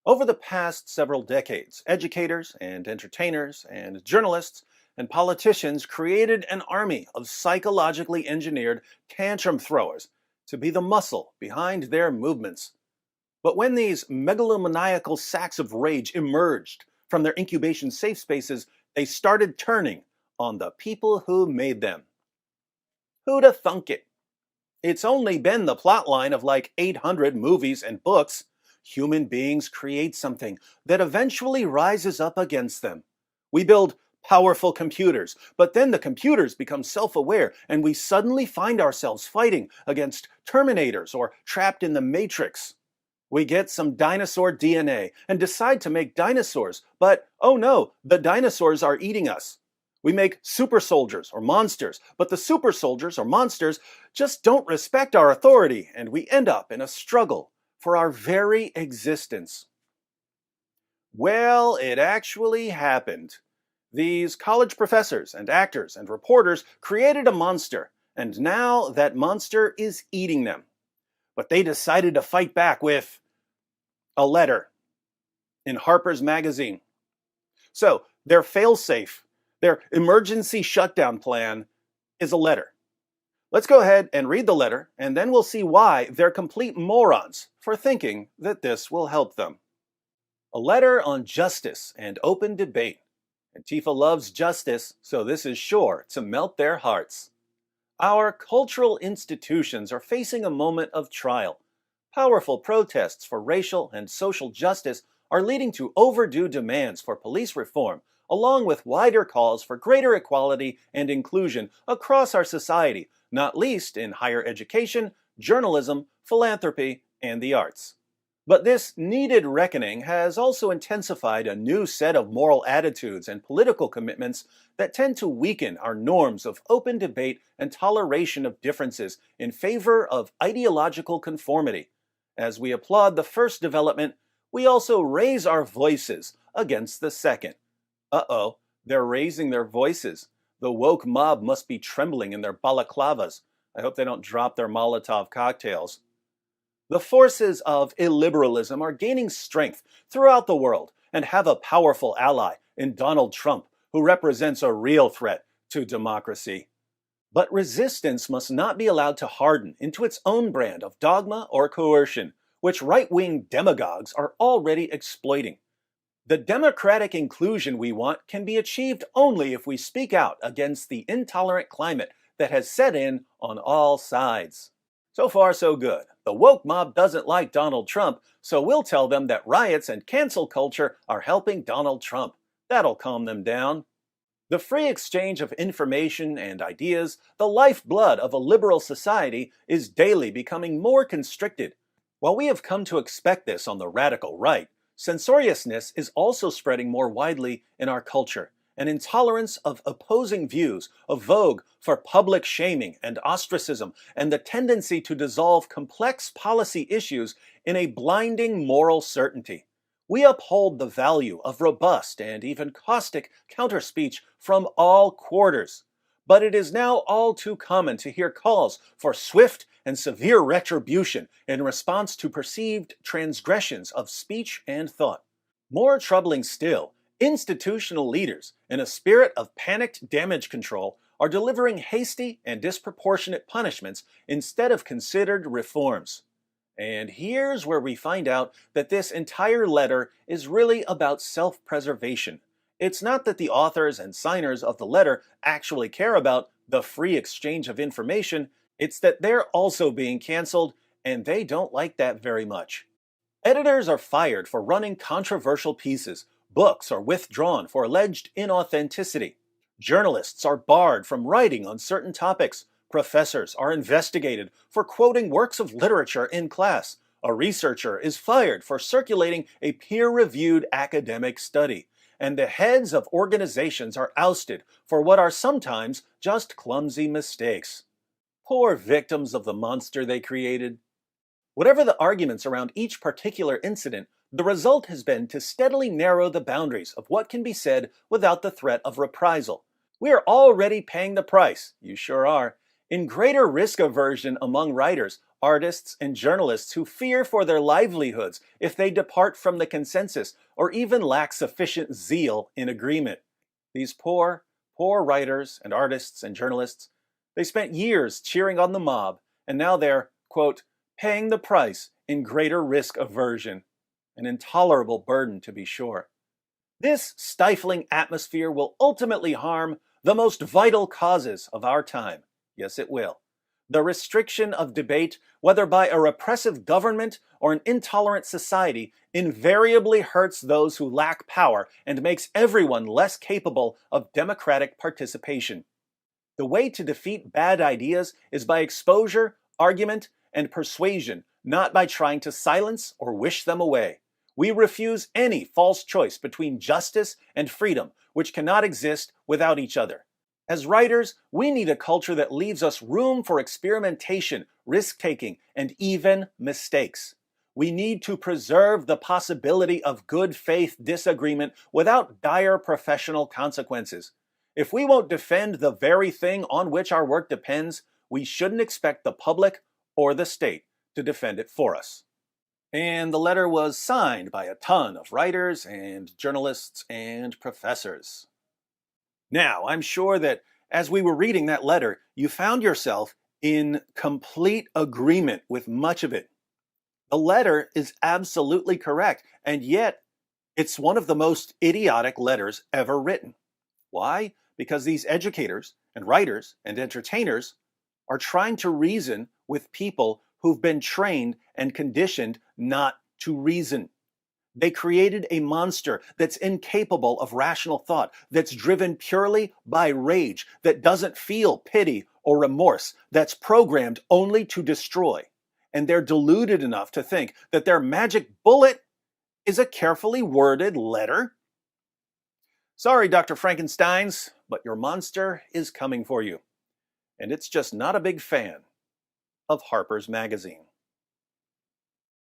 Over the past several decades, educators and entertainers and journalists and politicians created an army of psychologically engineered tantrum throwers to be the muscle behind their movements. But when these megalomaniacal sacks of rage emerged from their incubation safe spaces, they started turning on the people who made them. Who'da thunk it? It's only been the plotline of like 800 movies and books. Human beings create something that eventually rises up against them. We build powerful computers, but then the computers become self-aware and we suddenly find ourselves fighting against Terminators or trapped in the Matrix. We get some dinosaur DNA and decide to make dinosaurs, but oh no, the dinosaurs are eating us. We make super soldiers or monsters, but the super soldiers or monsters just don't respect our authority, and we end up in a struggle for our very existence. Well, it actually happened. These college professors and actors and reporters created a monster, and now that monster is eating them. But they decided to fight back with a letter in Harper's Magazine. So, their failsafe, their emergency shutdown plan is a letter. Let's go ahead and read the letter, and then we'll see why they're complete morons for thinking that this will help them. A letter on justice and open debate. Antifa loves justice, so this is sure to melt their hearts. Our cultural institutions are facing a moment of trial. Powerful protests for racial and social justice are leading to overdue demands for police reform, along with wider calls for greater equality and inclusion across our society, not least in higher education, journalism, philanthropy, and the arts. But this needed reckoning has also intensified a new set of moral attitudes and political commitments that tend to weaken our norms of open debate and toleration of differences in favor of ideological conformity. As we applaud the first development, we also raise our voices against the second. Uh-oh, they're raising their voices. The woke mob must be trembling in their balaclavas. I hope they don't drop their Molotov cocktails. The forces of illiberalism are gaining strength throughout the world and have a powerful ally in Donald Trump, who represents a real threat to democracy. But resistance must not be allowed to harden into its own brand of dogma or coercion, which right-wing demagogues are already exploiting. The democratic inclusion we want can be achieved only if we speak out against the intolerant climate that has set in on all sides. So far, so good. The woke mob doesn't like Donald Trump, so we'll tell them that riots and cancel culture are helping Donald Trump. That'll calm them down. The free exchange of information and ideas, the lifeblood of a liberal society, is daily becoming more constricted. While we have come to expect this on the radical right, censoriousness is also spreading more widely in our culture. An intolerance of opposing views, a vogue for public shaming and ostracism, and the tendency to dissolve complex policy issues in a blinding moral certainty. We uphold the value of robust and even caustic counterspeech from all quarters. But it is now all too common to hear calls for swift and severe retribution in response to perceived transgressions of speech and thought. More troubling still, institutional leaders, in a spirit of panicked damage control, are delivering hasty and disproportionate punishments instead of considered reforms. And here's where we find out that this entire letter is really about self-preservation. It's not that the authors and signers of the letter actually care about the free exchange of information, it's that they're also being canceled, and they don't like that very much. Editors are fired for running controversial pieces. Books are withdrawn for alleged inauthenticity. Journalists are barred from writing on certain topics. Professors are investigated for quoting works of literature in class. A researcher is fired for circulating a peer-reviewed academic study. And the heads of organizations are ousted for what are sometimes just clumsy mistakes. Poor victims of the monster they created. Whatever the arguments around each particular incident, the result has been to steadily narrow the boundaries of what can be said without the threat of reprisal. We are already paying the price, you sure are, In greater risk aversion among writers, artists, and journalists who fear for their livelihoods if they depart from the consensus or even lack sufficient zeal in agreement. These poor writers and artists and journalists, they spent years cheering on the mob, and now they're, quote, paying the price in greater risk aversion. An intolerable burden, to be sure. This stifling atmosphere will ultimately harm the most vital causes of our time. Yes, it will. The restriction of debate, whether by a repressive government or an intolerant society, invariably hurts those who lack power and makes everyone less capable of democratic participation. The way to defeat bad ideas is by exposure, argument, and persuasion, not by trying to silence or wish them away. We refuse any false choice between justice and freedom, which cannot exist without each other. As writers, we need a culture that leaves us room for experimentation, risk-taking, and even mistakes. We need to preserve the possibility of good faith disagreement without dire professional consequences. If we won't defend the very thing on which our work depends, we shouldn't expect the public or the state to defend it for us. And the letter was signed by a ton of writers and journalists and professors. Now, I'm sure that as we were reading that letter, you found yourself in complete agreement with much of it. The letter is absolutely correct, and yet it's one of the most idiotic letters ever written. Why? Because these educators and writers and entertainers are trying to reason with people who've been trained and conditioned not to reason. They created a monster that's incapable of rational thought, that's driven purely by rage, that doesn't feel pity or remorse, that's programmed only to destroy. And they're deluded enough to think that their magic bullet is a carefully worded letter. Sorry, Dr. Frankensteins, but your monster is coming for you. And it's just not a big fan of Harper's Magazine.